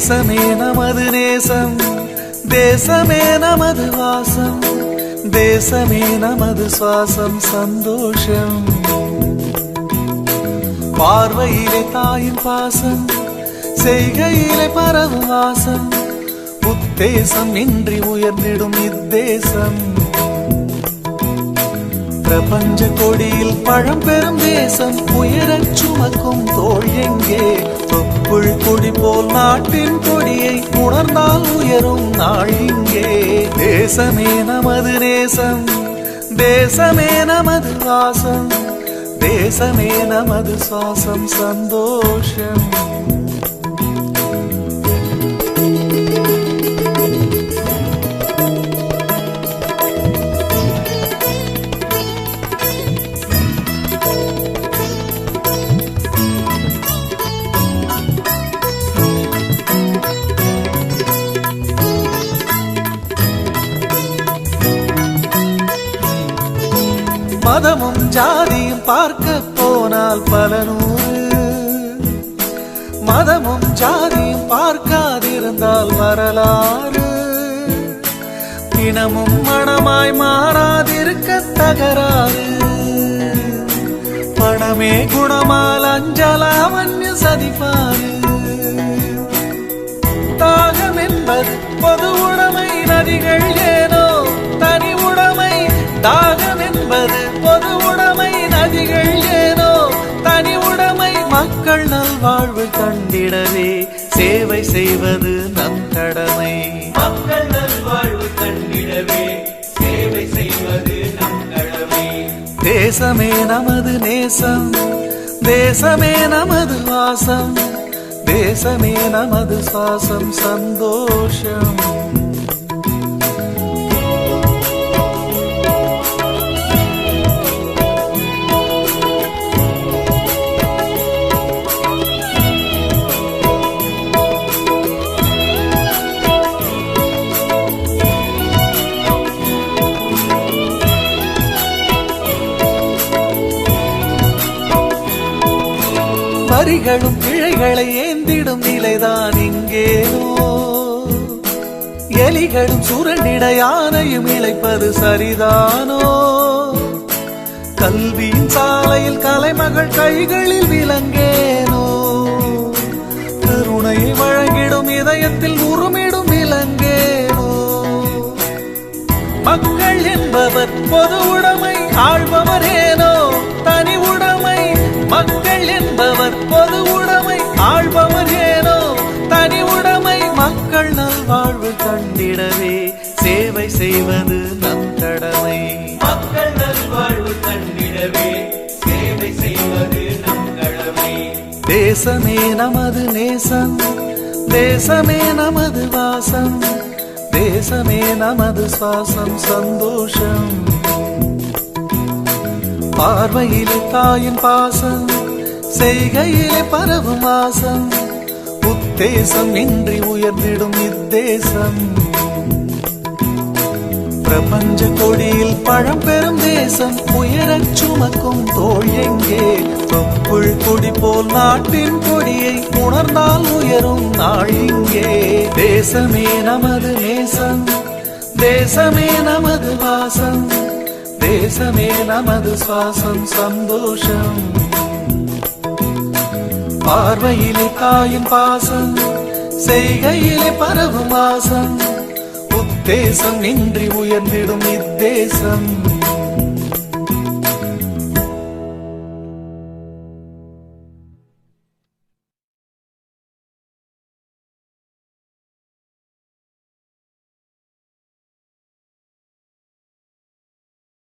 தேசமே நமது நேசம், தேசமே நமது வாசம், தேசமே நமது சுவாசம் சந்தோஷம். பார்வையிலே தாயின் பாசம், செய்கையிலே பரவும் வாசம், உத்தேசம் இன்றி உயர்ந்திடும் இத்தேசம். பிரபஞ்ச கொடியில் பழம்பெரும் தேசம், உயரச் சுமக்கும் தோள் எங்கே? தொப்புள் கொடி போல் நாட்டின் கொடியை உணர்ந்தால் உயரும் நாள் இங்கே. தேசமே நமது நேசம், தேசமே நமது வாசம், தேசமே நமது சுவாசம் சந்தோஷம். மதமும் ஜாதியும் பார்க்க போனால் பல நூறு, மதமும் ஜாதியும் பார்க்காதிருந்தால் வரலாறு. தினமும் மனமாய் மாறாதிருக்க தகராறு. பணமே குணமால் அஞ்சலாவண்ய சதிப்பாரு. தாகம் என்பது பொது உடைமை, நதிகள் ஏனோ தனி உடைமை. தாகம் என்பது பொது உடைமை, நதிகள் ஏனோ தனி உடைமை. மக்கள் நல்வாழ்வு கண்டிடவே சேவை செய்வது நம் கடமை. மக்கள் நல்வாழ்வு கண்டிடவே சேவை செய்வது நம் கடமை. தேசமே நமது நேசம், தேசமே நமது வாசம், தேசமே நமது சுவாசம் சந்தோஷம். வரிகளும் பிழைகளை ஏந்திடும் நிலைதான் இங்கேனோ. எலிகளும் சுரண்டிட யானையும் இழைப்பது சரிதானோ. கல்வியின் சாலையில் கலைமகள் கைகளில் விலங்கேனோ. கருணையை வழங்கிடும் இதயத்தில் உருமிடும் விலங்கேனோ. மக்கள் என்பவர் பொது உடைமை, ஆள்பவரேனோ தனி உடைமை. மக்கள் என்பவர் பொது உடைமை, ஆள்பவர் ஏனோ தனி உடைமை. மக்கள் நல்வாழ்வு கண்டிடவே சேவை செய்வது நம் கடமை. மக்கள் நல்வாழ்வு கண்டிடவே சேவை செய்வது நம் கடமை. தேசமே நமது நேசம், தேசமே நமது வாசம், தேசமே நமது சுவாசம் சந்தோஷம். பார்வையிலே தாயின் பாசம், செய்கையிலே பரவும் வாசம், உத்தேசம் இன்றி உயர்ந்திடும் இத்தேசம். பிரபஞ்ச கொடியில் பழம்பெரும் தேசம், உயரச் சுமக்கும் தோள் எங்கே? தொப்புள் கொடி போல் நாட்டின் கொடியை உணர்ந்தால் உயரும் நாள் இங்கே. தேசமே நமது நேசம், தேசமே நமது வாசம், தேசமே நமது சுவாசம் சந்தோஷம். பார்வையிலே தாயின் பாசம், செய்கையிலே பரவும் வாசம், உத்தேசம் இன்றி உயர்ந்திடும் இத்தேசம்.